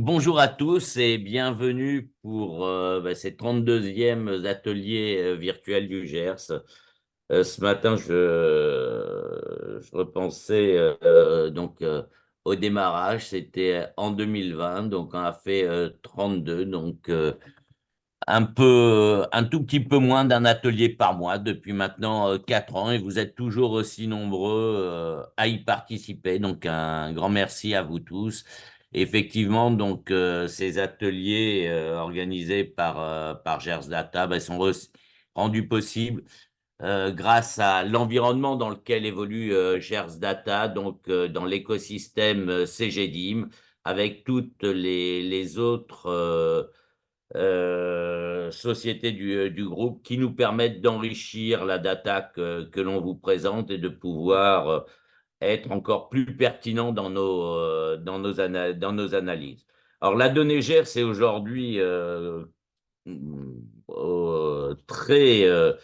Bonjour à tous et bienvenue pour ces 32e ateliers virtuels du GERS. Ce matin, je repensais au démarrage, c'était en 2020, donc on a fait 32, un tout petit peu moins d'un atelier par mois depuis maintenant 4 ans et vous êtes toujours aussi nombreux à y participer. Donc un grand merci à vous tous. Effectivement, ces ateliers organisés par Gers Data sont rendus possibles grâce à l'environnement dans lequel évolue Gers Data, dans l'écosystème CGDIM, avec toutes les autres sociétés du groupe qui nous permettent d'enrichir la data que l'on vous présente et de pouvoir être encore plus pertinent dans nos analyses. Alors, la donnée GER, c'est aujourd'hui très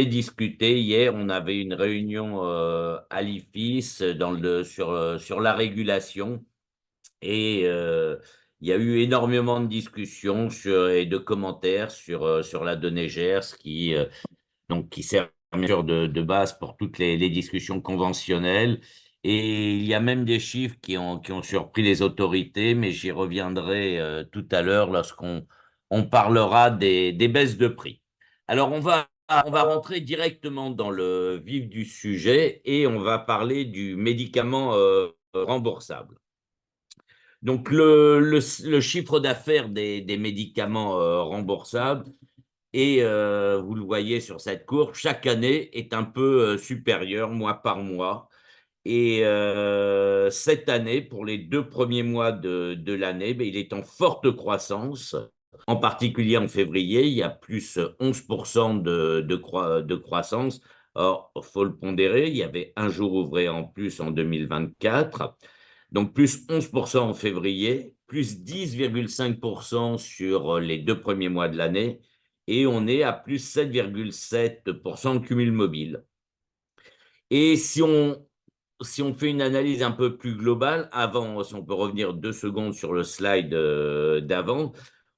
discuté. Hier, on avait une réunion à l'IFIS sur la régulation. Et il y a eu énormément de discussions et de commentaires sur la donnée GERS qui sert bien sûr de base pour toutes les discussions conventionnelles. Et il y a même des chiffres qui ont surpris les autorités, mais j'y reviendrai tout à l'heure lorsqu'on parlera des baisses de prix. Alors, on va rentrer directement dans le vif du sujet et on va parler du médicament remboursable. Donc, le chiffre d'affaires des médicaments remboursables, et vous le voyez sur cette courbe, chaque année est un peu supérieur mois par mois. Et cette année, pour les 2 premiers mois de l'année, il est en forte croissance. En particulier en février, il y a plus 11% de croissance. Or, il faut le pondérer, il y avait un jour ouvré en plus en 2024. Donc, plus 11% en février, plus 10,5% sur les 2 premiers mois de l'année, et on est à plus 7,7% en cumul mobile. Et si on fait une analyse un peu plus globale, si on peut revenir 2 secondes sur le slide d'avant,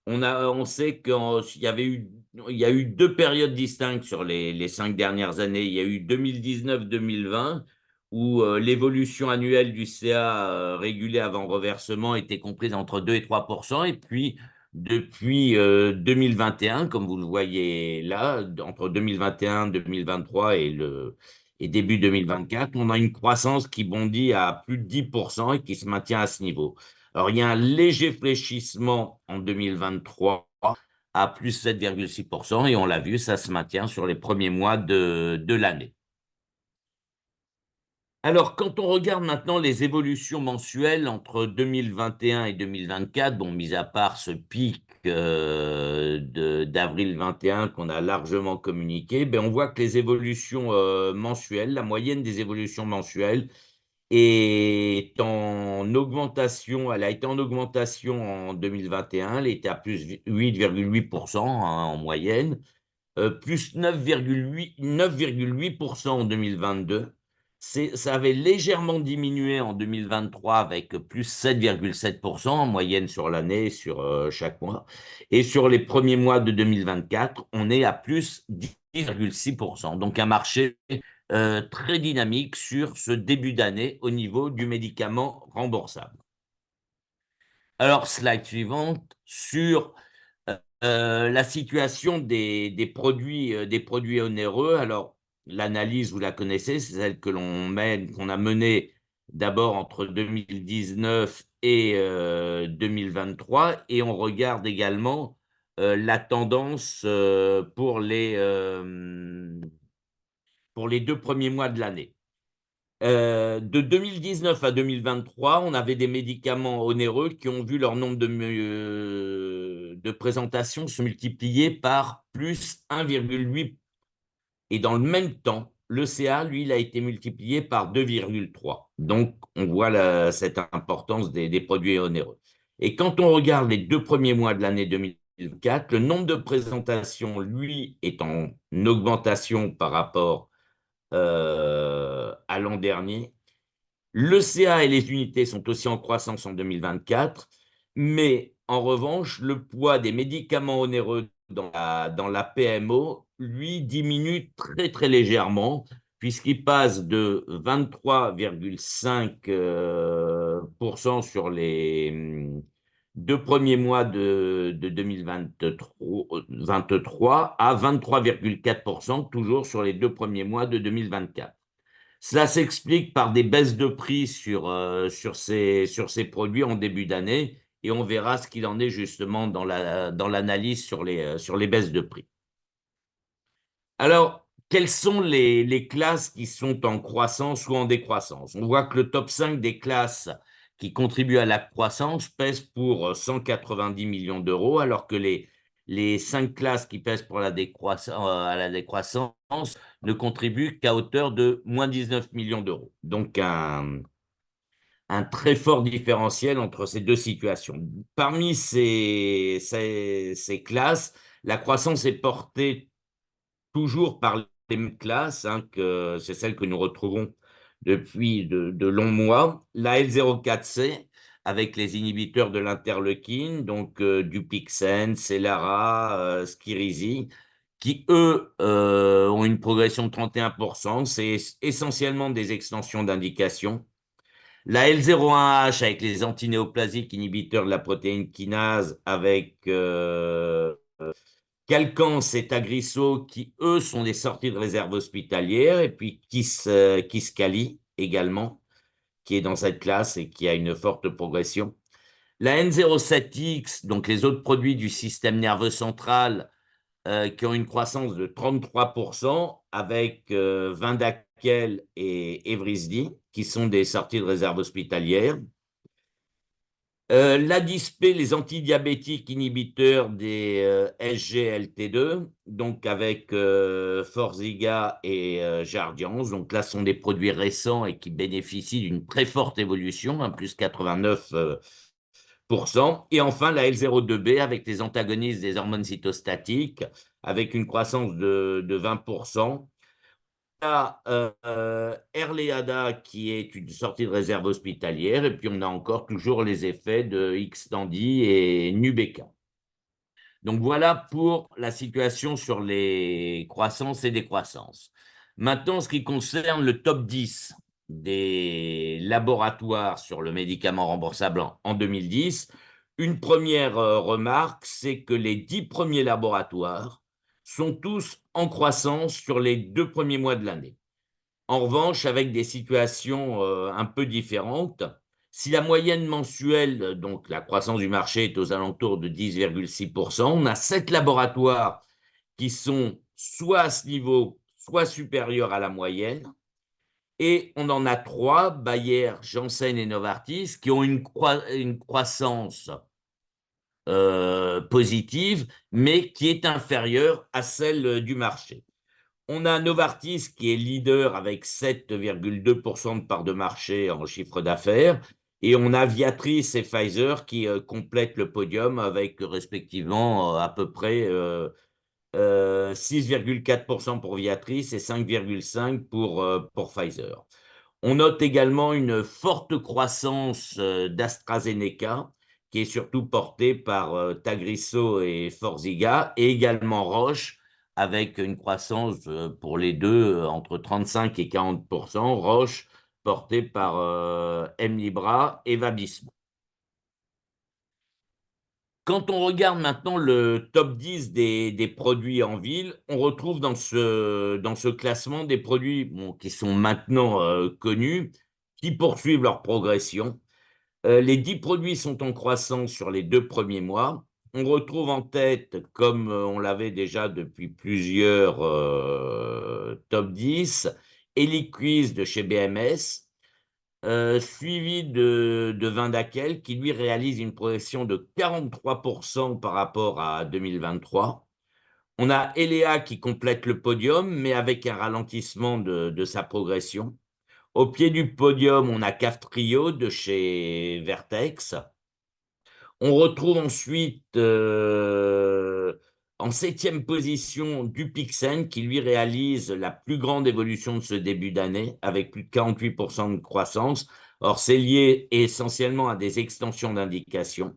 on sait qu'il y a eu 2 périodes distinctes sur les 5 dernières années. Il y a eu 2019-2020, où l'évolution annuelle du CA régulé avant reversement était comprise entre 2 et 3%. Et puis, depuis 2021, comme vous le voyez là, entre 2021, 2023 et début 2024, on a une croissance qui bondit à plus de 10% et qui se maintient à ce niveau. Alors, il y a un léger fléchissement en 2023 à plus 7,6% et on l'a vu, ça se maintient sur les premiers mois de l'année. Alors, quand on regarde maintenant les évolutions mensuelles entre 2021 et 2024, bon, mis à part ce pic d'avril 21 qu'on a largement communiqué, on voit que les évolutions mensuelles, la moyenne des évolutions mensuelles est en augmentation. Elle a été en augmentation en 2021, elle était à plus 8,8% en moyenne, plus 9,8% en 2022. Ça avait légèrement diminué en 2023 avec plus 7,7% en moyenne sur l'année, sur chaque mois. Et sur les premiers mois de 2024, on est à plus 10,6%. Donc un marché très dynamique sur ce début d'année au niveau du médicament remboursable. Alors, slide suivante, sur la situation des produits onéreux. Alors, l'analyse, vous la connaissez, c'est celle qu'on a menée d'abord entre 2019 et 2023, et on regarde également la tendance pour les 2 premiers mois de l'année. De 2019 à 2023, on avait des médicaments onéreux qui ont vu leur nombre de présentations se multiplier par plus 1,8. Et dans le même temps, le CA, lui, il a été multiplié par 2,3. Donc, on voit cette importance des produits onéreux. Et quand on regarde les 2 premiers mois de l'année 2024, le nombre de présentations, lui, est en augmentation par rapport à l'an dernier. Le CA et les unités sont aussi en croissance en 2024. Mais en revanche, le poids des médicaments onéreux dans la PMO, lui, diminue très, très légèrement, puisqu'il passe de 23,5% sur les 2 premiers mois de 2023 à 23,4% toujours sur les 2 premiers mois de 2024. Cela s'explique par des baisses de prix sur ces produits en début d'année et on verra ce qu'il en est justement dans l'analyse sur les baisses de prix. Alors, quelles sont les classes qui sont en croissance ou en décroissance? On voit que le top 5 des classes qui contribuent à la croissance pèsent pour 190 millions d'euros, alors que les 5 classes qui pèsent pour à la décroissance ne contribuent qu'à hauteur de moins 19 millions d'euros. Donc, un très fort différentiel entre ces deux situations. Parmi ces classes, la croissance est portée toujours par les mêmes classes, hein, que c'est celle que nous retrouvons depuis de longs mois. La L04C, avec les inhibiteurs de l'interleukine, donc Dupixent, Stelara, Skyrizi, qui, eux, ont une progression de 31%. C'est essentiellement des extensions d'indication. La L01H, avec les antinéoplasiques inhibiteurs de la protéine kinase, avec Calcans et Tagrisso, qui, eux, sont des sorties de réserve hospitalière, et puis Kisqali également, qui est dans cette classe et qui a une forte progression. La N07X, donc les autres produits du système nerveux central, qui ont une croissance de 33%, avec Vyndaqel et Evrysdi, qui sont des sorties de réserve hospitalière. L'ADISP, les antidiabétiques inhibiteurs des SGLT2, donc avec Forxiga et Jardiance. Donc là, ce sont des produits récents et qui bénéficient d'une très forte évolution, hein, plus 89%. Et enfin, la L02B avec les antagonistes des hormones cytostatiques, avec une croissance de 20%. A Erleada qui est une sortie de réserve hospitalière et puis on a encore toujours les effets de Xtandi et Nubeqa. Donc voilà pour la situation sur les croissances et décroissances. Maintenant, ce qui concerne le top 10 des laboratoires sur le médicament remboursable en 2010, une première remarque, c'est que les 10 premiers laboratoires sont tous en croissance sur les 2 premiers mois de l'année. En revanche, avec des situations un peu différentes, si la moyenne mensuelle, donc la croissance du marché, est aux alentours de 10,6%, on a 7 laboratoires qui sont soit à ce niveau, soit supérieurs à la moyenne. Et on en a 3, Bayer, Janssen et Novartis, qui ont une croissance positive, mais qui est inférieure à celle du marché. On a Novartis qui est leader avec 7,2% de part de marché en chiffre d'affaires. Et on a Viatris et Pfizer qui complètent le podium avec respectivement à peu près 6,4% pour Viatris et 5,5% pour Pfizer. On note également une forte croissance d'AstraZeneca, qui est surtout portée par Tagrisso et Forxiga, et également Roche, avec une croissance pour les deux entre 35 et 40%. Roche, portée par Hemlibra et Vabysmo. Quand on regarde maintenant le top 10 des produits en ville, on retrouve dans ce classement des produits qui sont maintenant connus, qui poursuivent leur progression. Les 10 produits sont en croissance sur les 2 premiers mois. On retrouve en tête, comme on l'avait déjà depuis plusieurs top 10, Eliquis de chez BMS, suivi de Vyndaqel, qui lui réalise une progression de 43% par rapport à 2023. On a Elea qui complète le podium, mais avec un ralentissement de sa progression. Au pied du podium, on a Kaftrio de chez Vertex. On retrouve ensuite en 7e position Dupixent qui lui réalise la plus grande évolution de ce début d'année avec plus de 48% de croissance. Or, c'est lié essentiellement à des extensions d'indication.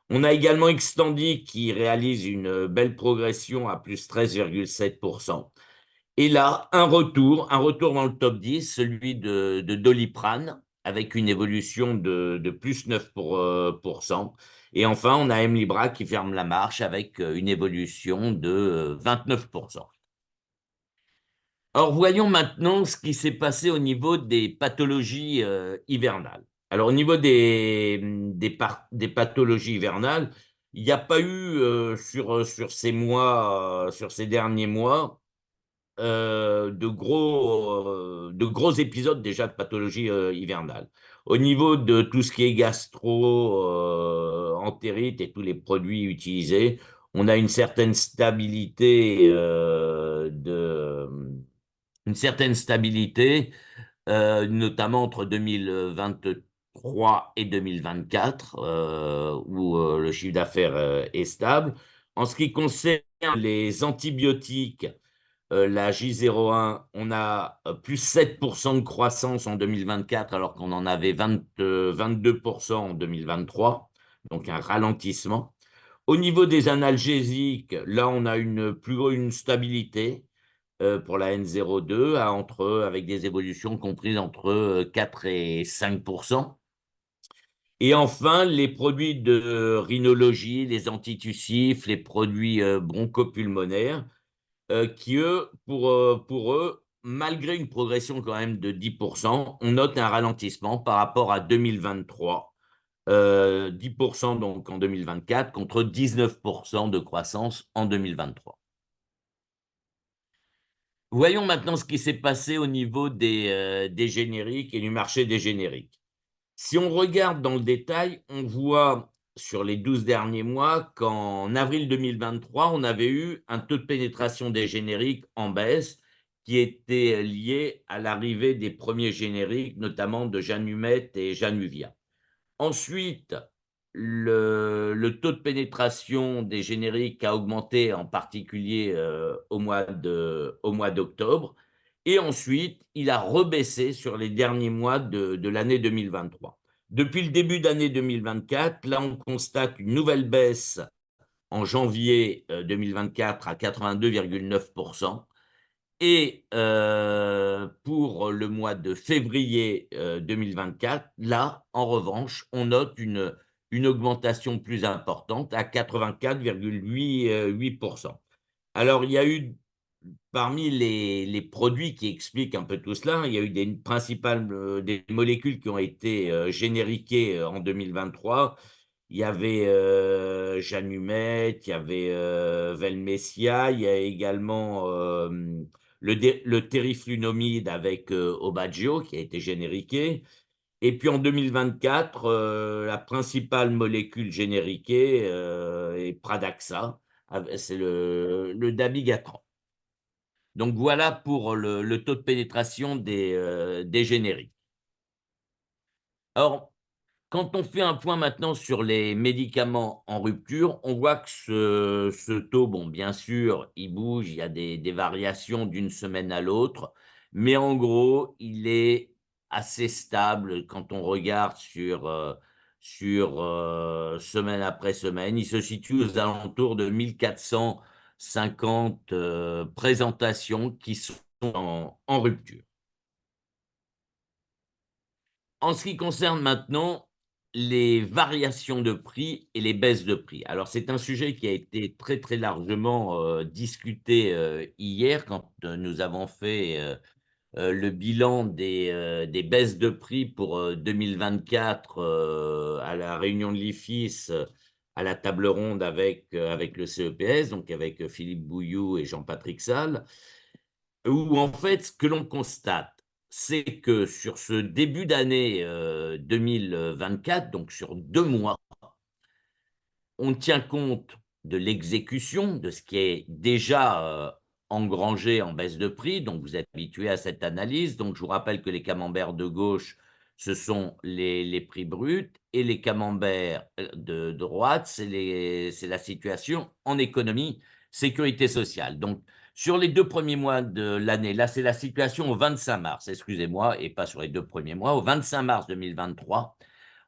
On a également Xtandi qui réalise une belle progression à plus 13,7%. Et là, un retour dans le top 10, celui de Doliprane, avec une évolution de plus 9%. Et enfin, on a Mlibra qui ferme la marche avec une évolution de 29%. Alors, voyons maintenant ce qui s'est passé au niveau des pathologies hivernales. Alors, au niveau des pathologies hivernales, il n'y a pas eu sur ces derniers mois, de gros épisodes déjà de pathologie hivernale. Au niveau de tout ce qui est entérite et tous les produits utilisés, on a une certaine stabilité, notamment entre 2023 et 2024, où le chiffre d'affaires est stable. En ce qui concerne les antibiotiques, la J01, on a plus 7% de croissance en 2024, alors qu'on en avait 22% en 2023, donc un ralentissement. Au niveau des analgésiques, là, on a une stabilité pour la N02, avec des évolutions comprises entre 4 et 5%. Et enfin, les produits de rhinologie, les antitussifs, les produits bronchopulmonaires, qui, eux, pour eux, malgré une progression quand même de 10%, on note un ralentissement par rapport à 2023. 10% donc en 2024 contre 19% de croissance en 2023. Voyons maintenant ce qui s'est passé au niveau des génériques et du marché des génériques. Si on regarde dans le détail, on voit sur les 12 derniers mois qu'en avril 2023, on avait eu un taux de pénétration des génériques en baisse qui était lié à l'arrivée des premiers génériques, notamment de Janumet et Januvia. Ensuite, le taux de pénétration des génériques a augmenté, en particulier au mois d'octobre. Et ensuite, il a rebaissé sur les derniers mois de l'année 2023. Depuis le début d'année 2024, là, on constate une nouvelle baisse en janvier 2024 à 82,9%. Et pour le mois de février 2024, là, en revanche, on note une augmentation plus importante à 84,8%. Alors, il y a eu, parmi les produits qui expliquent un peu tout cela, il y a eu des molécules qui ont été génériquées en 2023. Il y avait Janumet, il y avait Velmesia, il y a également le terriflunomide avec Aubagio qui a été génériqué. Et puis en 2024, la principale molécule génériquée est Pradaxa, c'est le dabigatran. Donc voilà pour le taux de pénétration des génériques. Alors, quand on fait un point maintenant sur les médicaments en rupture, on voit que ce taux, bon, bien sûr, il bouge, il y a des variations d'une semaine à l'autre, mais en gros, il est assez stable quand on regarde sur semaine après semaine. Il se situe aux alentours de 1450 présentations qui sont en rupture. En ce qui concerne maintenant les variations de prix et les baisses de prix. Alors, c'est un sujet qui a été très, très largement discuté hier quand nous avons fait le bilan des baisses de prix pour 2024 à la réunion de l'IFIS, à la table ronde avec le CEPS, donc avec Philippe Bouillou et Jean-Patrick Sall, où en fait, ce que l'on constate, c'est que sur ce début d'année 2024, donc sur 2 mois, on tient compte de l'exécution, de ce qui est déjà engrangé en baisse de prix. Donc, vous êtes habitué à cette analyse. Donc, je vous rappelle que les camemberts de gauche, ce sont les prix bruts et les camemberts de droite, c'est la situation en économie, sécurité sociale. Donc, sur les 2 premiers mois de l'année, là, c'est la situation au 25 mars, excusez-moi, et pas sur les 2 premiers mois, au 25 mars 2023,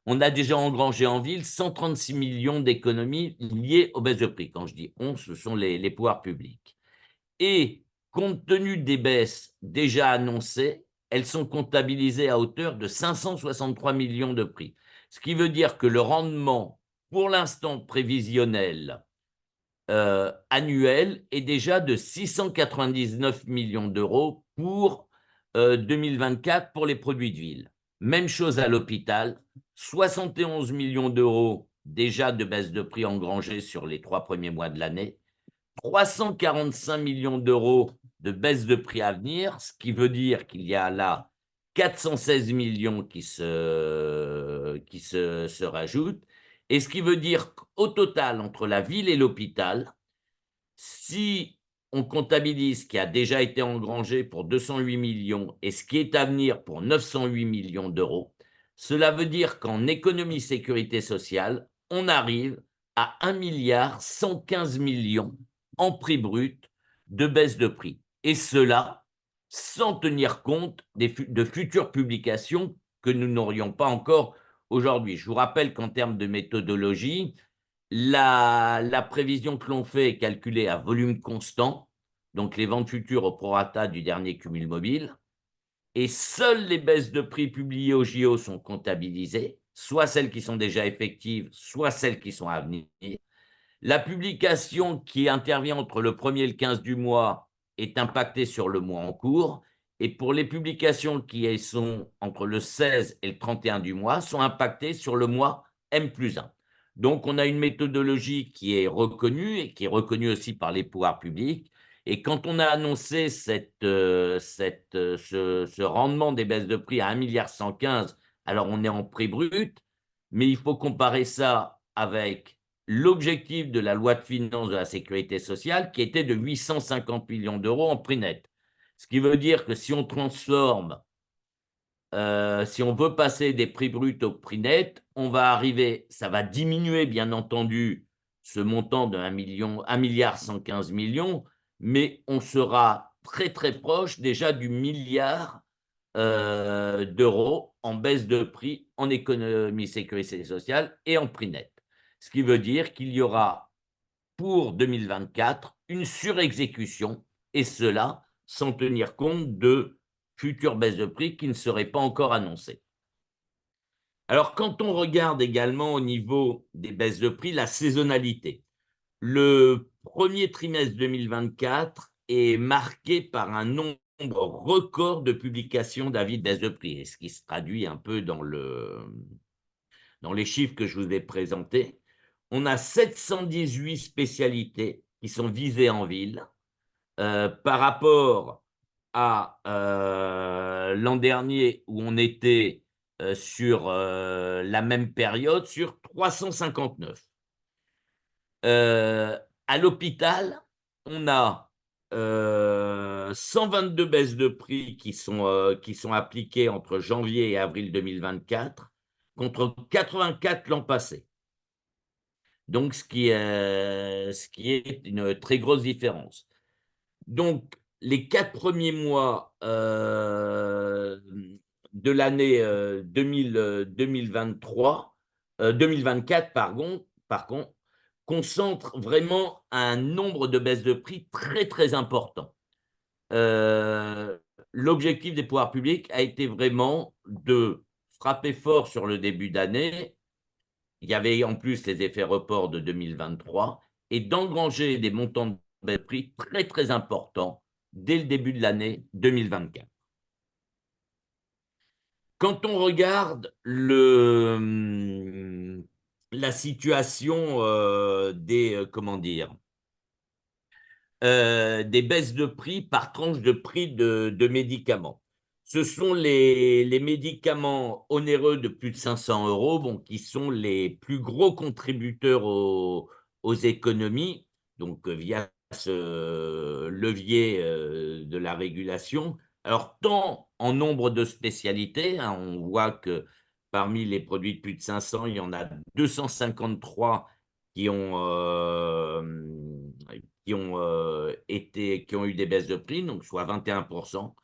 on a déjà engrangé en ville 136 millions d'économies liées aux baisses de prix. Quand je dis on, ce sont les pouvoirs publics. Et compte tenu des baisses déjà annoncées, elles sont comptabilisées à hauteur de 563 millions de prix. Ce qui veut dire que le rendement, pour l'instant prévisionnel, annuel, est déjà de 699 millions d'euros pour 2024 pour les produits de ville. Même chose à l'hôpital, 71 millions d'euros déjà de baisse de prix engrangés sur les 3 premiers mois de l'année, 345 millions d'euros de baisse de prix à venir, ce qui veut dire qu'il y a là 416 millions qui se rajoutent, et ce qui veut dire qu'au total, entre la ville et l'hôpital, si on comptabilise ce qui a déjà été engrangé pour 208 millions et ce qui est à venir pour 908 millions d'euros, cela veut dire qu'en économie sécurité sociale, on arrive à 1,115 milliard en prix brut de baisse de prix. Et cela sans tenir compte de futures publications que nous n'aurions pas encore aujourd'hui. Je vous rappelle qu'en termes de méthodologie, la prévision que l'on fait est calculée à volume constant, donc les ventes futures au prorata du dernier cumul mobile, et seules les baisses de prix publiées au JO sont comptabilisées, soit celles qui sont déjà effectives, soit celles qui sont à venir. La publication qui intervient entre le 1er et le 15 du mois est impactée sur le mois en cours, et pour les publications qui sont entre le 16 et le 31 du mois, sont impactées sur le mois M+1. Donc, on a une méthodologie qui est reconnue et qui est reconnue aussi par les pouvoirs publics. Et quand on a annoncé ce rendement des baisses de prix à 1,115 milliard, alors on est en prix brut, mais il faut comparer ça avec l'objectif de la loi de finances de la sécurité sociale qui était de 850 millions d'euros en prix net. Ce qui veut dire que si on transforme, si on veut passer des prix bruts au prix net, on va arriver, ça va diminuer bien entendu ce montant de 1,115 milliard, mais on sera très très proche déjà du milliard d'euros en baisse de prix en économie sécurité sociale et en prix net. Ce qui veut dire qu'il y aura pour 2024 une surexécution, et cela sans tenir compte de futures baisses de prix qui ne seraient pas encore annoncées. Alors, quand on regarde également au niveau des baisses de prix, la saisonnalité, le premier trimestre 2024 est marqué par un nombre record de publications d'avis de baisse de prix, et ce qui se traduit un peu dans les chiffres que je vous ai présentés. On a 718 spécialités qui sont visées en ville par rapport à l'an dernier où on était sur la même période sur 359. À l'hôpital, on a 122 baisses de prix qui sont appliquées entre janvier et avril 2024 contre 84 l'an passé. Donc, ce qui est une très grosse différence. Donc, les 4 premiers mois de l'année 2024, par contre, concentrent vraiment un nombre de baisses de prix très, très important. Euh, L'objectif des pouvoirs publics a été vraiment de frapper fort sur le début d'année. Il y avait en plus les effets reports de 2023 et d'engranger des montants de prix très, très importants dès le début de l'année 2024. Quand on regarde la situation comment dire, des baisses de prix par tranche de prix de médicaments. Ce sont les médicaments onéreux de plus de 500 euros, bon, qui sont les plus gros contributeurs aux économies, donc via ce levier de la régulation. Alors, tant en nombre de spécialités, hein, on voit que parmi les produits de plus de 500, il y en a 253 qui ont qui ont eu des baisses de prix, donc soit 21%.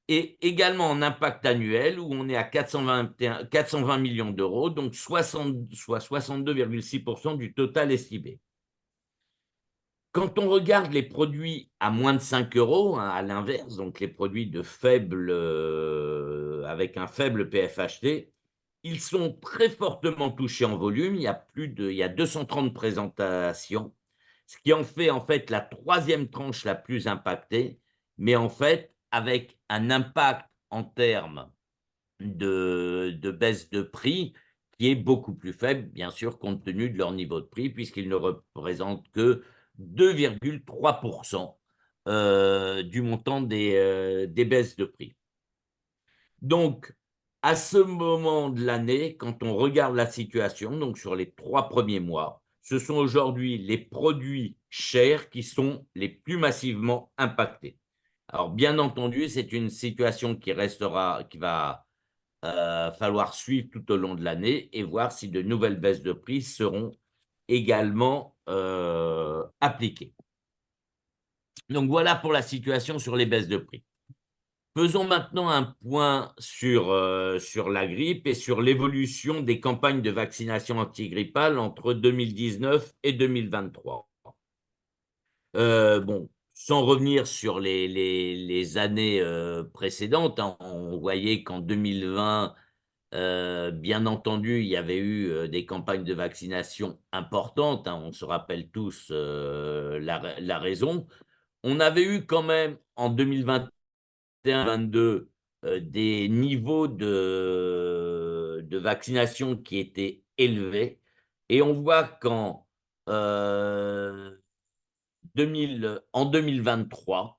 et également en impact annuel où on est à 420 millions d'euros, donc soit 62,6% du total estimé. Quand on regarde les produits à moins de 5 euros, hein, à l'inverse, donc les produits avec un faible PFHT, ils sont très fortement touchés en volume. Il y a 230 présentations, ce qui en fait la troisième tranche la plus impactée, mais en fait avec un impact en termes de baisse de prix qui est beaucoup plus faible, bien sûr, compte tenu de leur niveau de prix, puisqu'ils ne représentent que 2,3% du montant des baisses de prix. Donc, à ce moment de l'année, quand on regarde la situation, donc sur les 3 premiers mois, ce sont aujourd'hui les produits chers qui sont les plus massivement impactés. Alors, bien entendu, c'est une situation qui va falloir suivre tout au long de l'année et voir si de nouvelles baisses de prix seront également appliquées. Donc voilà pour la situation sur les baisses de prix. Faisons maintenant un point sur la grippe et sur l'évolution des campagnes de vaccination antigrippale entre 2019 et 2023. Bon, sans revenir sur les années précédentes, hein, on voyait qu'en 2020, bien entendu, il y avait eu des campagnes de vaccination importantes, hein, on se rappelle tous la raison. On avait eu quand même en 2021-22 des niveaux de vaccination qui étaient élevés. Et on voit euh, en 2023,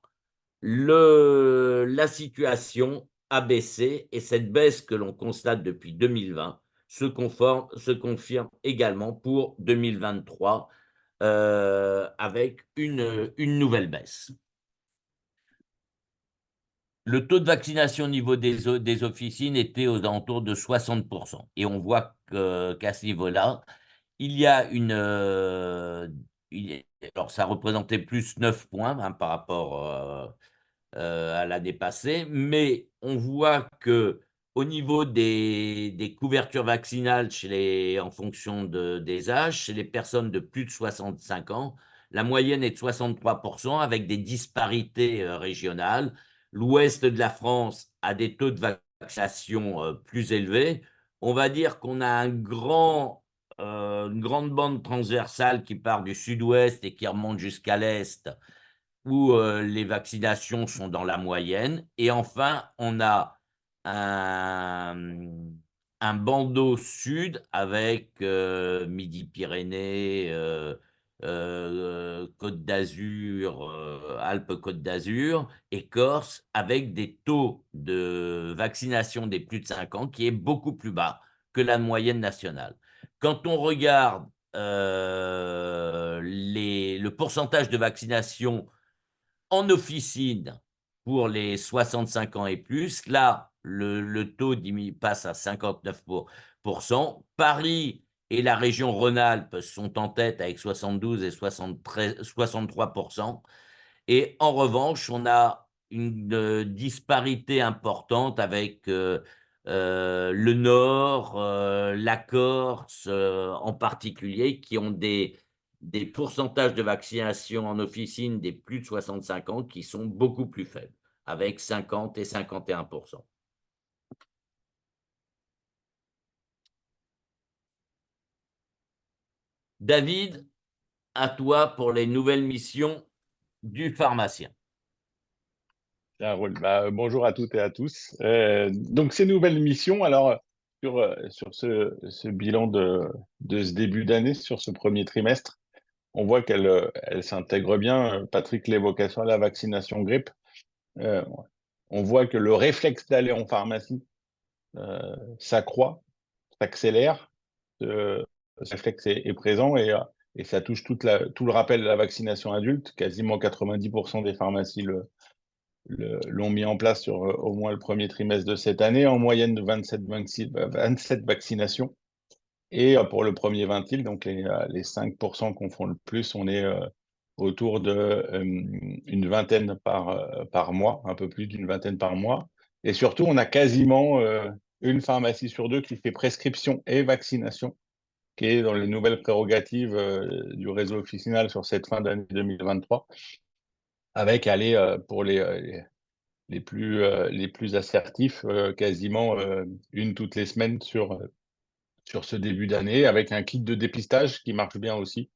la situation a baissé et cette baisse que l'on constate depuis 2020 se confirme également pour 2023 avec une nouvelle baisse. Le taux de vaccination au niveau des officines était aux alentours de 60%. Et on voit qu'à ce niveau-là, il y a alors ça représentait plus 9 points hein, par rapport à l'année passée, mais on voit que au niveau des couvertures vaccinales en fonction des âges, chez les personnes de plus de 65 ans, la moyenne est de 63% avec des disparités régionales. L'ouest de la France a des taux de vaccination plus élevés. On va dire qu'on a une grande bande transversale qui part du sud-ouest et qui remonte jusqu'à l'est, où les vaccinations sont dans la moyenne. Et enfin, on a un, un bandeau sud avec Midi-Pyrénées, Côte d'Azur, Alpes-Côte d'Azur et Corse, avec des taux de vaccination des plus de 5 ans qui est beaucoup plus bas que la moyenne nationale. Quand on regarde le pourcentage de vaccination en officine pour les 65 ans et plus, là, le taux passe à 59%. Paris et la région Rhône-Alpes sont en tête avec 72 et 63%. Et en revanche, on a une disparité importante avec le Nord, la Corse en particulier, qui ont des pourcentages de vaccination en officine des plus de 65 ans qui sont beaucoup plus faibles, avec 50 et 51%. David, à toi pour les nouvelles missions du pharmacien. Ça roule. Bonjour à toutes et à tous. Donc, ces nouvelles missions, alors, sur ce bilan de ce début d'année, sur ce premier trimestre, on voit qu'elle s'intègre bien. Patrick l'évoquait sur la vaccination grippe. Euh, on voit que le réflexe d'aller en pharmacie s'accroît, s'accélère. Ce réflexe est présent et ça touche tout le rappel de la vaccination adulte. Quasiment 90% des pharmacies l'ont mis en place sur au moins le premier trimestre de cette année, en moyenne de 27 vaccinations. Et pour le premier vingtile, donc les 5% qu'on font le plus, on est autour de une vingtaine par mois, un peu plus d'une vingtaine par mois. Et surtout, on a quasiment une pharmacie sur deux qui fait prescription et vaccination, qui est dans les nouvelles prérogatives du réseau officinal sur cette fin d'année 2023, avec, allez, pour les plus assertifs, quasiment une toutes les semaines sur ce début d'année, avec un kit de dépistage qui marche bien aussi.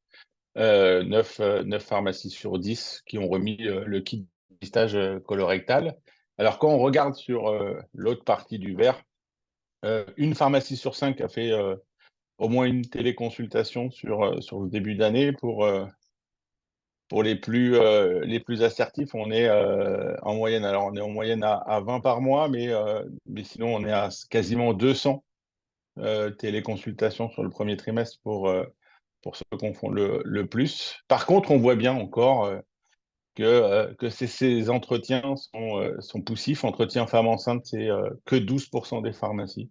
9 pharmacies sur 10 qui ont remis le kit de dépistage colorectal. Alors, quand on regarde sur l'autre partie du verre, une pharmacie sur 5 a fait au moins une téléconsultation sur le début d'année. Pour les plus assertifs, on est en moyenne. Alors, on est en moyenne à 20 par mois, mais sinon, on est à quasiment 200 téléconsultations sur le premier trimestre pour ceux qu'on font le plus. Par contre, on voit bien encore que ces entretiens sont poussifs. Entretien femme enceinte, c'est que 12% des pharmacies.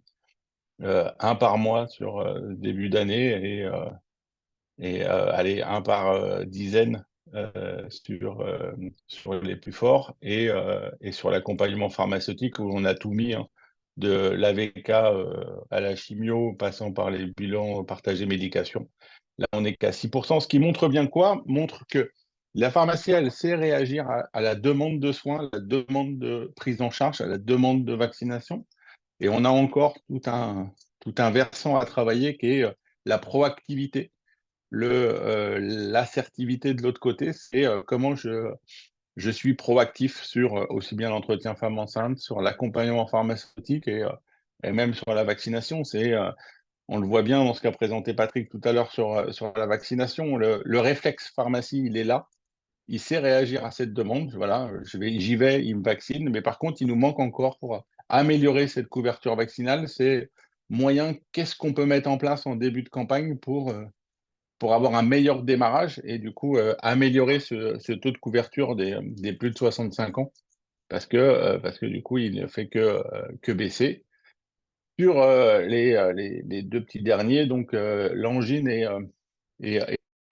Un par mois sur début d'année allez, un par dizaine sur les plus forts et sur l'accompagnement pharmaceutique où on a tout mis, hein, de l'AVK à la chimio, passant par les bilans partagés médication. Là, on n'est qu'à 6%, ce qui montre bien quoi? Montre que la pharmacie, elle sait réagir à la demande de soins, à la demande de prise en charge, à la demande de vaccination. Et on a encore tout un versant à travailler qui est la proactivité. L'assertivité de l'autre côté, c'est comment je suis proactif sur aussi bien l'entretien femme enceinte, sur l'accompagnement pharmaceutique et même sur la vaccination. On le voit bien dans ce qu'a présenté Patrick tout à l'heure sur la vaccination. Le réflexe pharmacie, il est là. Il sait réagir à cette demande. Voilà, j'y vais, il me vaccine. Mais par contre, il nous manque encore pour améliorer cette couverture vaccinale. C'est moyen, qu'est-ce qu'on peut mettre en place en début de campagne pour avoir un meilleur démarrage et du coup améliorer ce taux de couverture des plus de 65 ans parce que du coup, il ne fait que baisser. Sur les deux petits derniers, donc l'angine et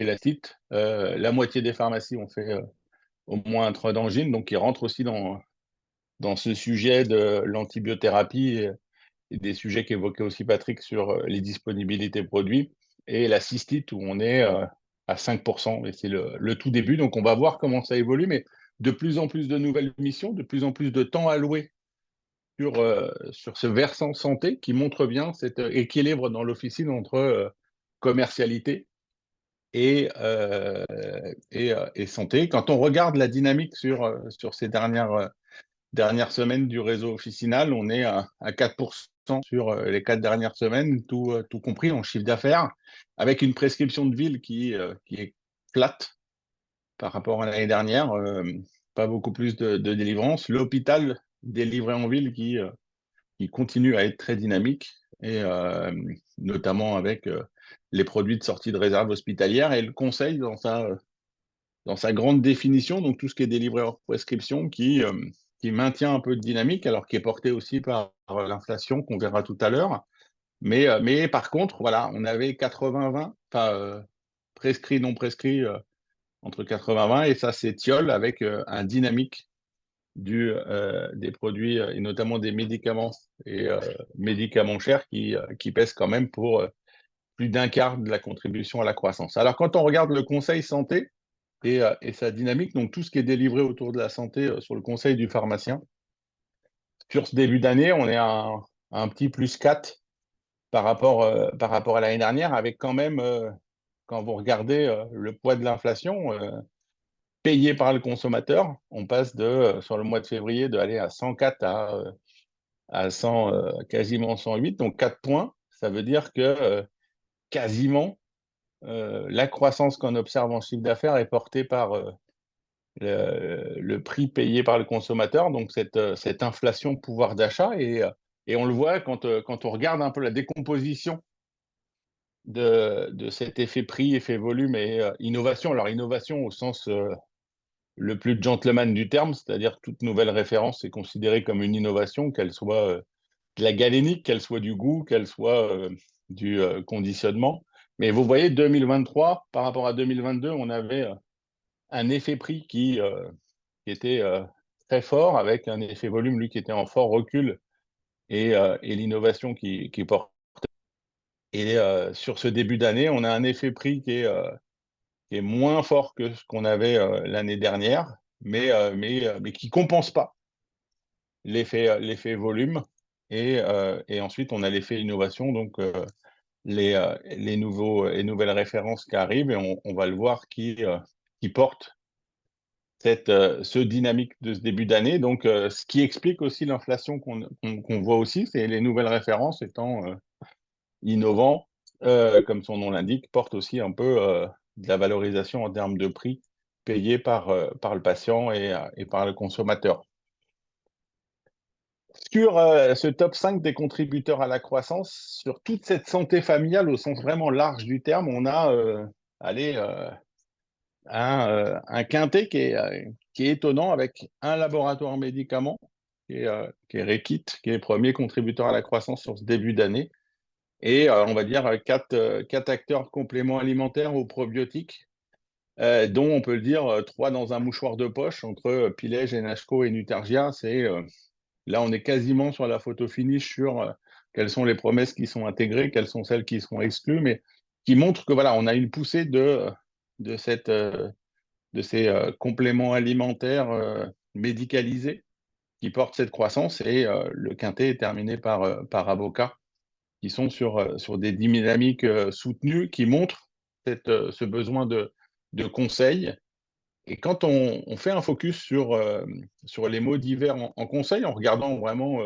la cite, la moitié des pharmacies ont fait au moins un trait d'angine, donc ils rentrent aussi dans ce sujet de l'antibiothérapie et des sujets qu'évoquait aussi Patrick sur les disponibilités produits et la cystite où on est à 5%, et c'est le tout début. Donc on va voir comment ça évolue, mais de plus en plus de nouvelles missions, de plus en plus de temps alloué sur ce versant santé qui montre bien cet équilibre dans l'officine entre commercialité et santé. Quand on regarde la dynamique sur ces dernières semaines du réseau officinal, on est à 4% sur les 4 dernières semaines, tout compris en chiffre d'affaires, avec une prescription de ville qui est plate par rapport à l'année dernière, pas beaucoup plus de délivrance. L'hôpital délivré en ville qui continue à être très dynamique, et notamment avec les produits de sortie de réserve hospitalière et le conseil dans sa grande définition, donc tout ce qui est délivré hors prescription, qui maintient un peu de dynamique, alors qui est porté aussi par l'inflation qu'on verra tout à l'heure. Mais par contre, voilà, on avait 80-20, enfin, prescrit, non prescrit, entre 80-20, et ça s'étiole avec un dynamique des produits, et notamment des médicaments et médicaments chers qui pèsent quand même pour plus d'un quart de la contribution à la croissance. Alors, quand on regarde le conseil santé, et sa dynamique, donc tout ce qui est délivré autour de la santé sur le conseil du pharmacien. Sur ce début d'année, on est à un petit plus 4 par rapport à l'année dernière, avec quand même, quand vous regardez le poids de l'inflation payé par le consommateur, on passe sur le mois de février, d'aller à 104 à 100, quasiment 108, donc 4 points. Ça veut dire que quasiment la croissance qu'on observe en chiffre d'affaires est portée par le prix payé par le consommateur, donc cette inflation pouvoir d'achat. Et on le voit quand on regarde un peu la décomposition de cet effet prix, effet volume et innovation. Alors, innovation au sens le plus gentleman du terme, c'est-à-dire toute nouvelle référence est considérée comme une innovation, qu'elle soit de la galénique, qu'elle soit du goût, qu'elle soit du conditionnement. Mais vous voyez, 2023, par rapport à 2022, on avait un effet prix qui était très fort, avec un effet volume, lui, qui était en fort recul, et l'innovation qui porte. Et sur ce début d'année, on a un effet prix qui est moins fort que ce qu'on avait l'année dernière, mais qui compense pas l'effet volume. Et ensuite, on a l'effet innovation, donc les nouvelles références qui arrivent, et on va le voir qui porte ce dynamique de ce début d'année. Donc, ce qui explique aussi l'inflation qu'on voit aussi, c'est les nouvelles références étant innovants, comme son nom l'indique, portent aussi un peu de la valorisation en termes de prix payé par le patient et par le consommateur. Sur ce top 5 des contributeurs à la croissance, sur toute cette santé familiale au sens vraiment large du terme, on a allez, un quintet qui est étonnant, avec un laboratoire médicament qui est Reckitt, qui est premier contributeur à la croissance sur ce début d'année, et on va dire quatre acteurs de compléments alimentaires aux probiotiques, dont on peut le dire trois dans un mouchoir de poche entre Pilège, Enacheco et Nutergia. Là, on est quasiment sur la photo finish sur quelles sont les promesses qui sont intégrées, quelles sont celles qui seront exclues, mais qui montrent que voilà, on a une poussée de ces compléments alimentaires médicalisés qui portent cette croissance, et le quintet est terminé par Avocat, qui sont sur des dynamiques soutenues, qui montrent ce besoin de conseils. Et quand on fait un focus sur les mots divers en conseil, en regardant vraiment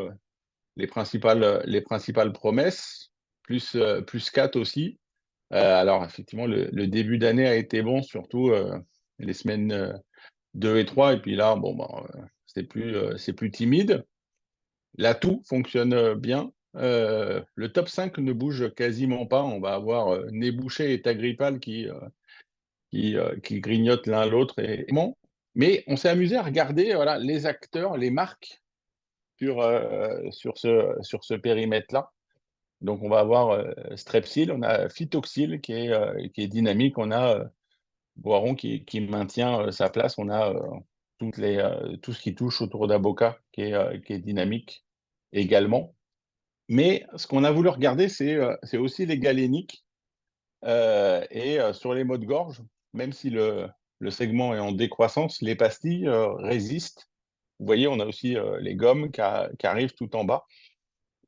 les principales promesses, plus 4 aussi. Alors, effectivement, le début d'année a été bon, surtout les semaines 2 et 3. Et puis là, bon, c'est plus timide. Là, tout fonctionne bien. Le top 5 ne bouge quasiment pas. On va avoir Nez Bouché et Tagripal qui grignotent l'un l'autre. Bon. Mais on s'est amusé à regarder voilà, les acteurs, les marques sur ce périmètre-là. Donc, on va avoir Strepsil, on a Phytoxil qui est dynamique, on a Boiron qui maintient sa place, on a tout ce qui touche autour d'Aboca qui est dynamique également. Mais ce qu'on a voulu regarder, c'est aussi les galéniques et sur les maux de gorge, même si le segment est en décroissance, les pastilles résistent. Vous voyez, on a aussi les gommes qui arrivent tout en bas,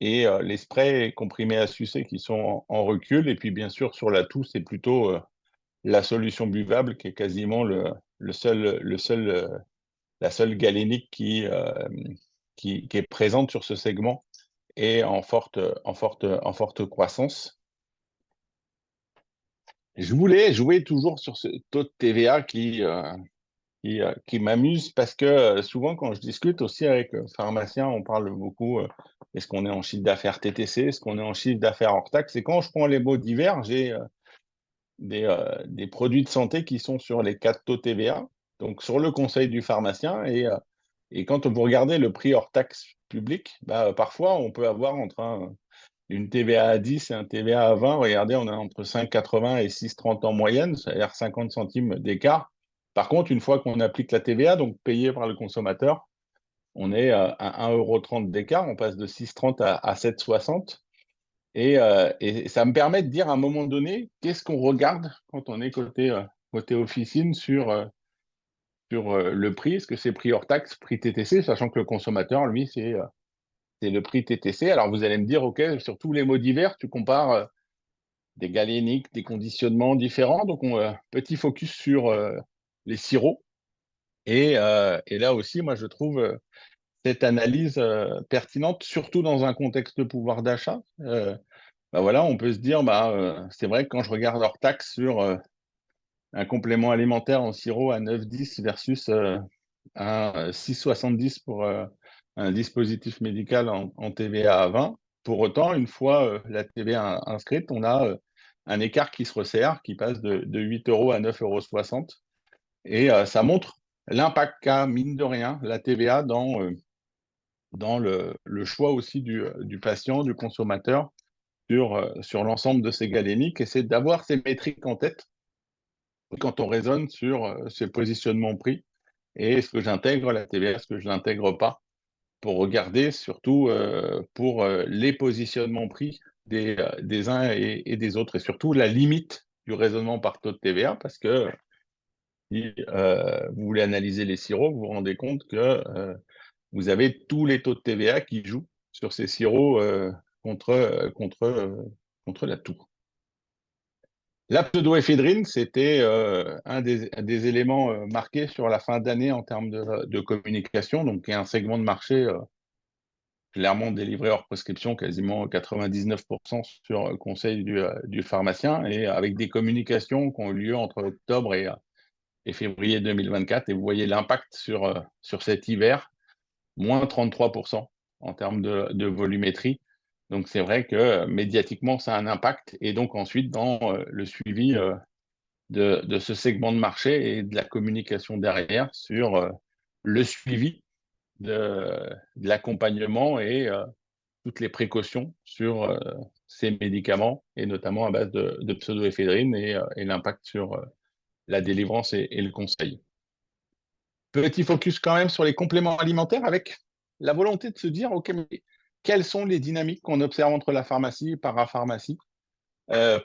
et les sprays comprimés à sucer qui sont en recul. Et puis, bien sûr, sur la toux, c'est plutôt la solution buvable qui est quasiment la seule galénique qui est présente sur ce segment et en forte croissance. Je voulais jouer toujours sur ce taux de TVA qui m'amuse, parce que souvent, quand je discute aussi avec pharmaciens, on parle beaucoup est-ce qu'on est en chiffre d'affaires TTC, est-ce qu'on est en chiffre d'affaires hors taxe. Et quand je prends les mots divers, j'ai des produits de santé qui sont sur les 4 taux TVA, donc sur le conseil du pharmacien. Et quand vous regardez le prix hors taxe public, parfois on peut avoir entre une TVA à 10 et un TVA à 20. Regardez, on a entre 5,80 et 6,30 en moyenne, c'est-à-dire 50 centimes d'écart. Par contre, une fois qu'on applique la TVA, donc payée par le consommateur, on est à 1,30 € d'écart, on passe de 6,30 à 7,60. Et ça me permet de dire à un moment donné, qu'est-ce qu'on regarde quand on est côté officine sur le prix. Est-ce que c'est prix hors taxe, prix TTC, sachant que le consommateur, lui, c'est le prix TTC. Alors vous allez me dire, OK, sur tous les mots divers, tu compares des galéniques, des conditionnements différents. Donc, petit focus sur les sirops. Et là aussi, moi, je trouve cette analyse pertinente, surtout dans un contexte de pouvoir d'achat. Voilà, on peut se dire, c'est vrai que quand je regarde hors taxe sur un complément alimentaire en sirop à 9,10 versus un 6,70 pour un dispositif médical en TVA à 20, pour autant, une fois la TVA inscrite, on a un écart qui se resserre, qui passe de 8 € à 9,60 €. Et ça montre l'impact qu'a, mine de rien, la TVA dans le choix aussi du patient, du consommateur, sur l'ensemble de ces galéniques. Et c'est d'avoir ces métriques en tête quand on raisonne sur ces positionnements prix, et est-ce que j'intègre la TVA, est-ce que je ne l'intègre pas, pour regarder surtout pour les positionnements prix des uns et des autres, et surtout la limite du raisonnement par taux de TVA, parce que si vous voulez analyser les sirops, vous vous rendez compte que vous avez tous les taux de TVA qui jouent sur ces sirops contre la toux. La pseudoéphédrine, c'était un des éléments marqués sur la fin d'année en termes de communication, donc un segment de marché clairement délivré hors prescription, quasiment 99% sur conseil du pharmacien, et avec des communications qui ont eu lieu entre octobre et février 2024. Et vous voyez l'impact sur cet hiver, moins 33% en termes de volumétrie. Donc c'est vrai que médiatiquement, ça a un impact. Et donc ensuite, dans le suivi de ce segment de marché et de la communication derrière sur le suivi de l'accompagnement et toutes les précautions sur ces médicaments, et notamment à base de pseudoéphédrine, et l'impact sur la délivrance et le conseil. Petit focus quand même sur les compléments alimentaires, avec la volonté de se dire, OK, mais quelles sont les dynamiques qu'on observe entre la pharmacie et parapharmacie.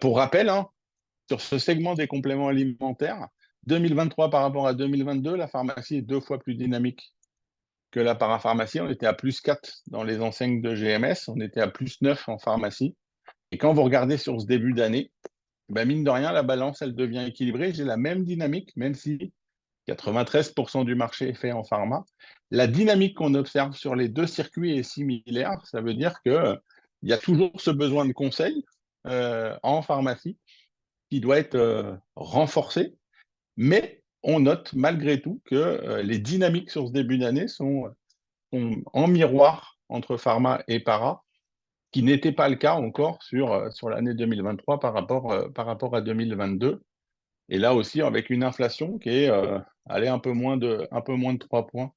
Pour rappel, hein, sur ce segment des compléments alimentaires, 2023 par rapport à 2022, la pharmacie est 2 fois plus dynamique que la parapharmacie. On était à plus 4 dans les enseignes de GMS, on était à plus 9 en pharmacie. Et quand vous regardez sur ce début d'année, ben mine de rien, la balance, elle devient équilibrée. J'ai la même dynamique, même si 93% du marché est fait en pharma. La dynamique qu'on observe sur les deux circuits est similaire. Ça veut dire qu'il y a toujours ce besoin de conseil en pharmacie qui doit être renforcé. Mais on note malgré tout que les dynamiques sur ce début d'année sont en miroir entre pharma et para, qui n'était pas le cas encore sur l'année 2023 par rapport à 2022. Et là aussi, avec une inflation qui est allée un peu moins de 3 points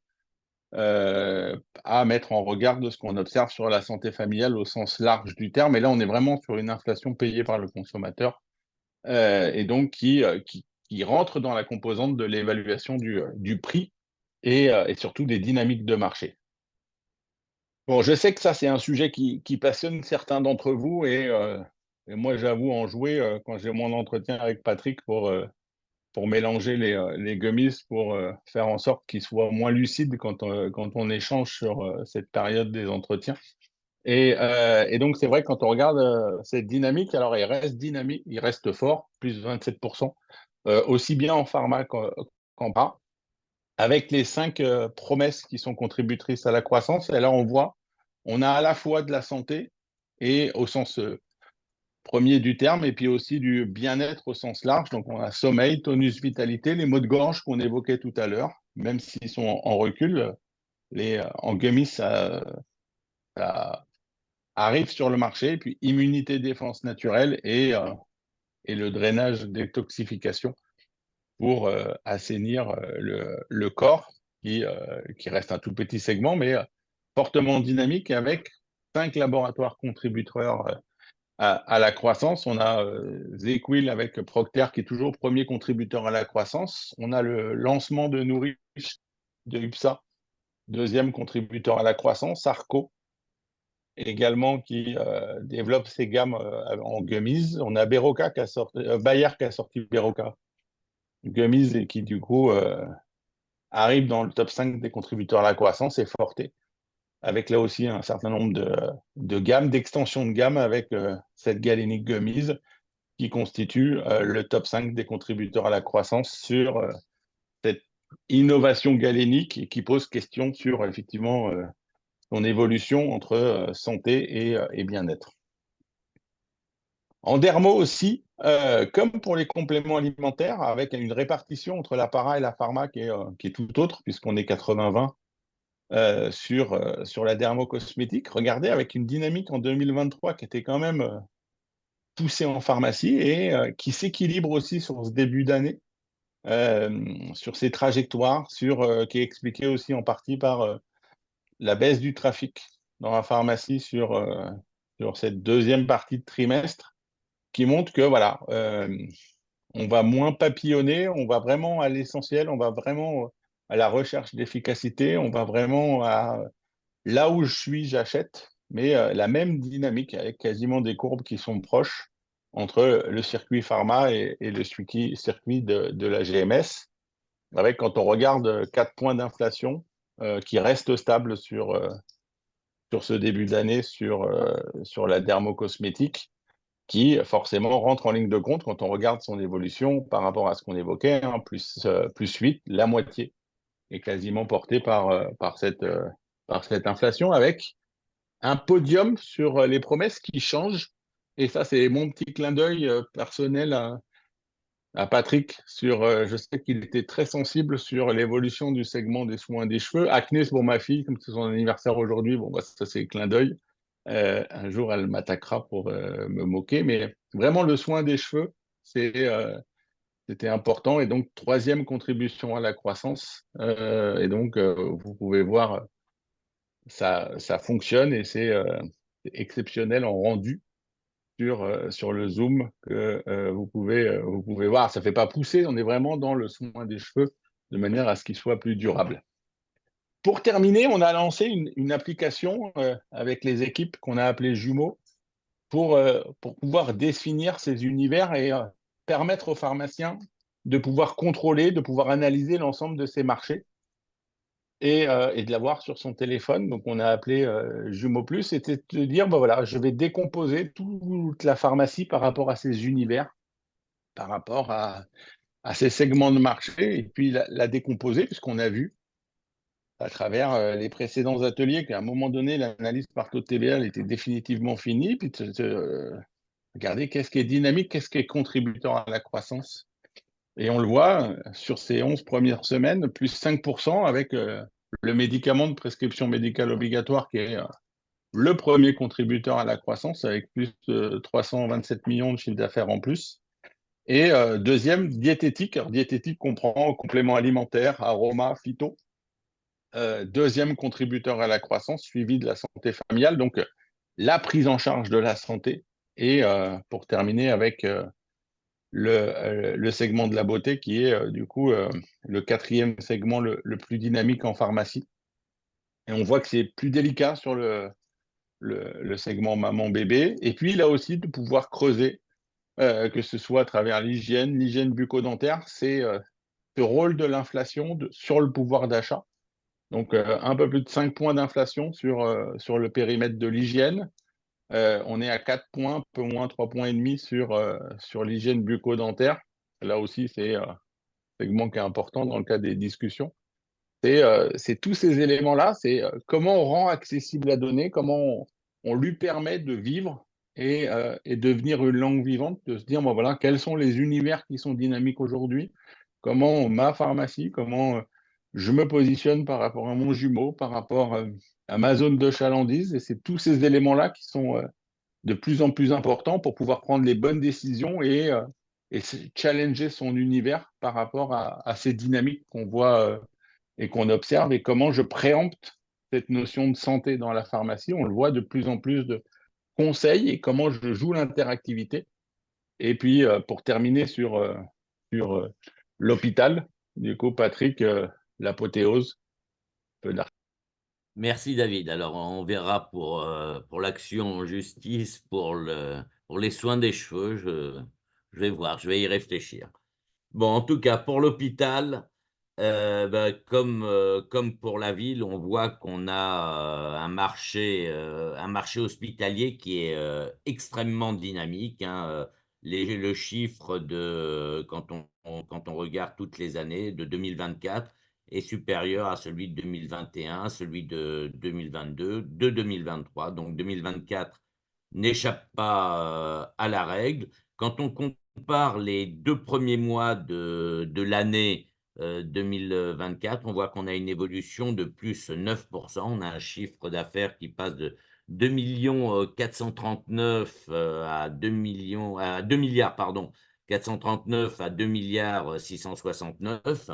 à mettre en regard de ce qu'on observe sur la santé familiale au sens large du terme. Et là, on est vraiment sur une inflation payée par le consommateur et donc qui rentre dans la composante de l'évaluation du prix et surtout des dynamiques de marché. Bon, je sais que ça, c'est un sujet qui passionne certains d'entre vous, et moi, j'avoue en jouer quand j'ai mon entretien avec Patrick pour mélanger les gummies, pour faire en sorte qu'ils soient moins lucides quand on échange sur cette période des entretiens. Et donc, c'est vrai, quand on regarde cette dynamique, alors il reste dynamique, il reste fort, plus 27%, aussi bien en pharma qu'en para, avec les 5 promesses qui sont contributrices à la croissance. Et là, on a à la fois de la santé, et au sens premier du terme, et puis aussi du bien-être au sens large. Donc, on a sommeil, tonus, vitalité, les maux de gorge qu'on évoquait tout à l'heure, même s'ils sont en recul, en gummies, ça arrive sur le marché, et puis immunité, défense naturelle et le drainage, détoxification pour assainir le corps qui reste un tout petit segment, mais fortement dynamique, avec 5 laboratoires contributeurs à la croissance. On a ZQuil avec Procter qui est toujours premier contributeur à la croissance. On a le lancement de Nourish de UPSA, deuxième contributeur à la croissance. Arco également qui développe ses gammes en gummies. On a Beroca Bayer qui a sorti Beroca gummies, et qui du coup arrive dans le top 5 des contributeurs à la croissance, et Forte, avec là aussi un certain nombre de gammes, d'extensions de gamme, avec cette galénique gummies qui constitue le top 5 des contributeurs à la croissance sur cette innovation galénique, et qui pose question sur effectivement son évolution entre santé et bien-être. En dermo aussi, comme pour les compléments alimentaires, avec une répartition entre la para et la pharma qui est tout autre, puisqu'on est 80-20 sur la dermocosmétique. Regardez, avec une dynamique en 2023 qui était quand même poussée en pharmacie, et qui s'équilibre aussi sur ce début d'année, sur ces trajectoires, qui est expliquée aussi en partie par la baisse du trafic dans la pharmacie sur cette deuxième partie de trimestre, qui montre que voilà, on va moins papillonner, on va vraiment à l'essentiel, on va vraiment à la recherche d'efficacité. On va vraiment à là où je suis, j'achète, mais la même dynamique avec quasiment des courbes qui sont proches entre le circuit pharma et le circuit de la GMS. Avec, quand on regarde 4 points d'inflation qui restent stables sur ce début d'année sur la dermocosmétique, qui forcément rentre en ligne de compte quand on regarde son évolution par rapport à ce qu'on évoquait, hein, plus 8, la moitié est quasiment portée par cette inflation, avec un podium sur les promesses qui changent. Et ça, c'est mon petit clin d'œil personnel à Patrick sur, je sais qu'il était très sensible sur l'évolution du segment des soins des cheveux. Acné, c'est pour ma fille, comme c'est son anniversaire aujourd'hui, bon, bah, ça c'est clin d'œil. Un jour, elle m'attaquera pour me moquer, mais vraiment le soin des cheveux, c'était important. Et donc, troisième contribution à la croissance. Et donc, vous pouvez voir, ça fonctionne et c'est exceptionnel en rendu sur le Zoom que vous pouvez voir. Ça ne fait pas pousser, on est vraiment dans le soin des cheveux de manière à ce qu'il soit plus durable. Pour terminer, on a lancé une application avec les équipes qu'on a appelées Jumeaux pour pouvoir définir ces univers et permettre aux pharmaciens de pouvoir contrôler, de pouvoir analyser l'ensemble de ces marchés et de l'avoir sur son téléphone. Donc, on a appelé Jumeaux Plus, c'était de dire, ben voilà, je vais décomposer toute la pharmacie par rapport à ces univers, par rapport à ces segments de marché, et puis la décomposer, puisqu'on a vu à travers les précédents ateliers qu'à un moment donné, l'analyse par taux de TVA elle était définitivement finie, puis regarder qu'est-ce qui est dynamique, qu'est-ce qui est contributeur à la croissance. Et on le voit sur ces 11 premières semaines, plus 5% avec le médicament de prescription médicale obligatoire qui est le premier contributeur à la croissance avec plus de 327 millions de chiffre d'affaires en plus. Et deuxième, diététique. Alors, diététique comprend compléments alimentaires, aromas, phyto. Deuxième contributeur à la croissance, suivi de la santé familiale. Donc, la prise en charge de la santé. Et pour terminer avec le segment de la beauté qui est du coup le quatrième segment le plus dynamique en pharmacie. Et on voit que c'est plus délicat sur le segment maman-bébé. Et puis là aussi, de pouvoir creuser, que ce soit à travers l'hygiène bucco-dentaire, c'est ce rôle de l'inflation sur le pouvoir d'achat. Donc un peu plus de 5 points d'inflation sur le périmètre de l'hygiène. On est à 4 points, un peu moins 3 points et demi sur l'hygiène bucco-dentaire. Là aussi, c'est un segment qui est important dans le cas des discussions. C'est tous ces éléments-là, c'est comment on rend accessible la donnée, comment on lui permet de vivre et devenir une langue vivante, de se dire, bon, voilà, quels sont les univers qui sont dynamiques aujourd'hui, comment ma pharmacie, comment je me positionne par rapport à mon jumeau, par rapport à ma zone de chalandise, et c'est tous ces éléments-là qui sont de plus en plus important pour pouvoir prendre les bonnes décisions et challenger son univers par rapport à ces dynamiques qu'on voit et qu'on observe et comment je préempte cette notion de santé dans la pharmacie. On le voit de plus en plus de conseils et comment je joue l'interactivité. Et puis, pour terminer sur l'hôpital, du coup, Patrick, l'apothéose. Merci David. Alors on verra pour l'action en justice, pour les soins des cheveux, je vais voir, je vais y réfléchir. Bon, en tout cas, pour l'hôpital, bah, comme pour la ville, on voit qu'on a un marché hospitalier qui est extrêmement dynamique, hein. Le chiffre quand on regarde toutes les années de 2024 est supérieur à celui de 2021, celui de 2022, de 2023. Donc 2024 n'échappe pas à la règle. Quand on compare les 2 premiers mois de l'année 2024, on voit qu'on a une évolution de plus 9%. On a un chiffre d'affaires qui passe de 2 439 à 2 milliards, pardon, 439 à 2 milliards 669.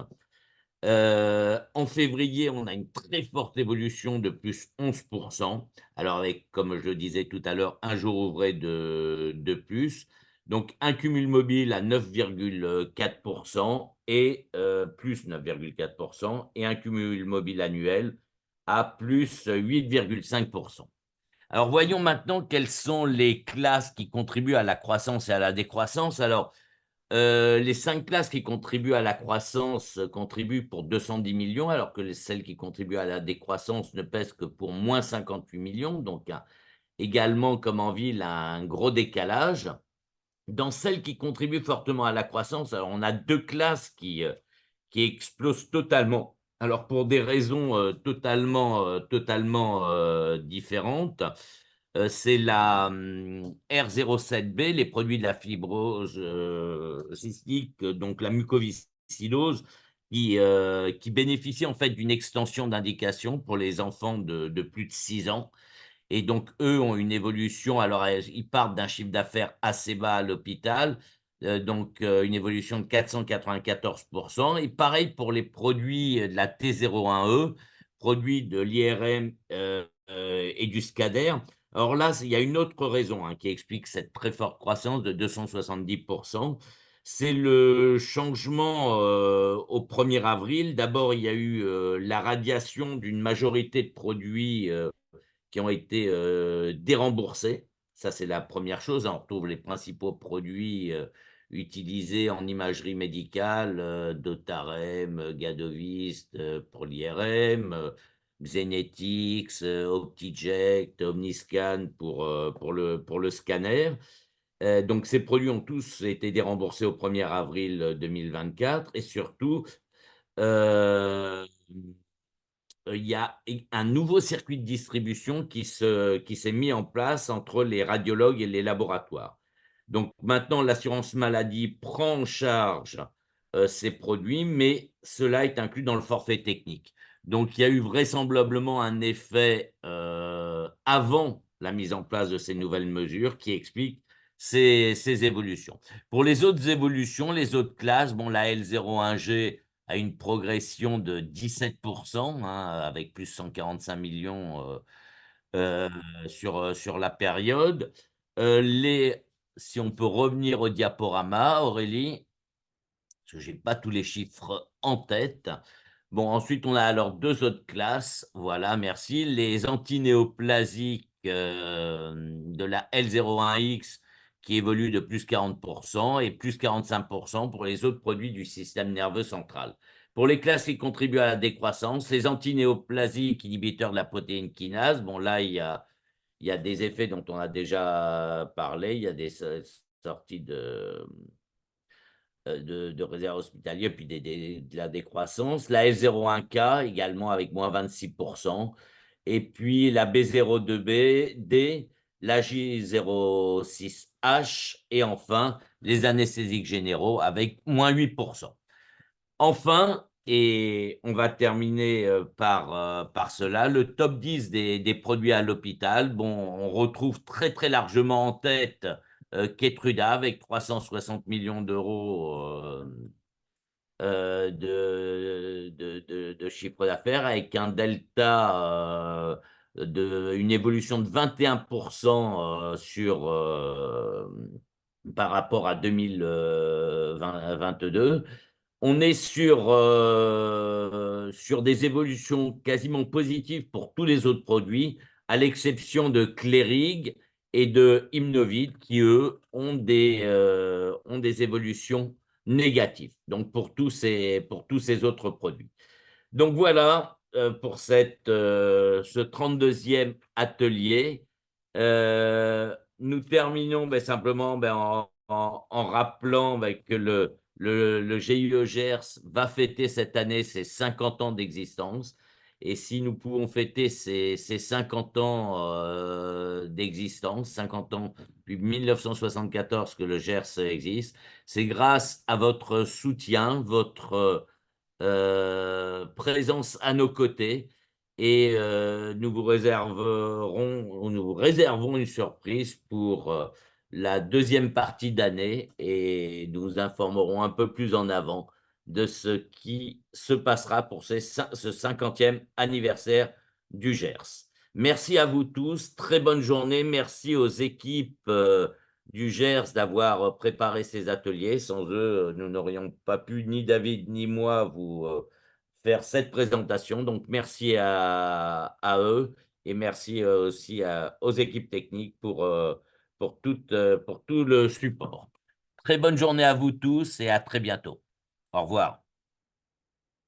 En février, on a une très forte évolution de plus 11%. Alors avec, comme je le disais tout à l'heure, un jour ouvré de plus. Donc, un cumul mobile à 9,4% et plus 9,4% et un cumul mobile annuel à plus 8,5%. Alors, voyons maintenant quelles sont les classes qui contribuent à la croissance et à la décroissance. Alors, les 5 classes qui contribuent à la croissance contribuent pour 210 millions, alors que celles qui contribuent à la décroissance ne pèsent que pour moins 58 millions. Donc, également, comme en ville, un gros décalage. Dans celles qui contribuent fortement à la croissance, alors on a 2 classes qui explosent totalement. Alors pour des raisons totalement différentes, c'est la R07B, les produits de la fibrose cystique, donc la mucoviscidose, qui bénéficie en fait d'une extension d'indication pour les enfants de plus de 6 ans. Et donc, eux ont une évolution. Alors, ils partent d'un chiffre d'affaires assez bas à l'hôpital, donc une évolution de 494%. Et pareil pour les produits de la T01E, produits de l'IRM et du SCADER. Alors là, il y a une autre raison qui explique cette très forte croissance de 270%. C'est le changement au 1er avril. D'abord, il y a eu la radiation d'une majorité de produits qui ont été déremboursés. Ça, c'est la première chose. On retrouve les principaux produits utilisés en imagerie médicale, Dotarem, Gadovist pour l'IRM, Xenetics, Optiject, Omniscan pour le scanner. Donc, ces produits ont tous été déremboursés au 1er avril 2024 et surtout, euh, il y a un nouveau circuit de distribution qui s'est mis en place entre les radiologues et les laboratoires. Donc maintenant, l'assurance maladie prend en charge ces produits, mais cela est inclus dans le forfait technique. Donc il y a eu vraisemblablement un effet avant la mise en place de ces nouvelles mesures qui explique ces évolutions. Pour les autres évolutions, les autres classes, bon, la L01G à une progression de 17%, avec plus 145 millions sur la période. Si on peut revenir au diaporama, Aurélie, parce que je n'ai pas tous les chiffres en tête. Bon, ensuite, on a alors 2 autres classes. Voilà, merci. Les antinéoplasiques de la L01X qui évoluent de plus 40% et plus 45% pour les autres produits du système nerveux central. Pour les classes qui contribuent à la décroissance, les antinéoplasiques inhibiteurs de la protéine kinase, bon là, il y a des effets dont on a déjà parlé, il y a des sorties de réserve hospitalière, puis de la décroissance. La F01K également avec moins 26%. Et puis la B02B, la J06H et enfin les anesthésiques généraux avec moins 8%. Enfin, et on va terminer par cela, le top 10 des produits à l'hôpital. Bon, on retrouve très très largement en tête Keytruda avec 360 millions d'euros de chiffre d'affaires avec un delta une évolution de 21% par rapport à 2022. On est sur des évolutions quasiment positives pour tous les autres produits, à l'exception de Clérig et de Hymnovid, qui, eux, ont des évolutions négatives, donc pour tous ces autres produits. Donc voilà pour ce 32e atelier. Nous terminons simplement en rappelant que le GIE Gers va fêter cette année ses 50 ans d'existence. Et si nous pouvons fêter ces 50 ans d'existence, 50 ans depuis 1974 que le Gers existe, c'est grâce à votre soutien, votre présence à nos côtés et nous vous réservons une surprise pour la deuxième partie d'année et nous vous informerons un peu plus en avant de ce qui se passera pour ce 50e anniversaire du Gers. Merci à vous tous, très bonne journée, merci aux équipes du Gers d'avoir préparé ces ateliers. Sans eux, nous n'aurions pas pu, ni David ni moi, vous faire cette présentation. Donc, merci à eux et merci aussi aux équipes techniques pour tout le support. Très bonne journée à vous tous et à très bientôt. Au revoir.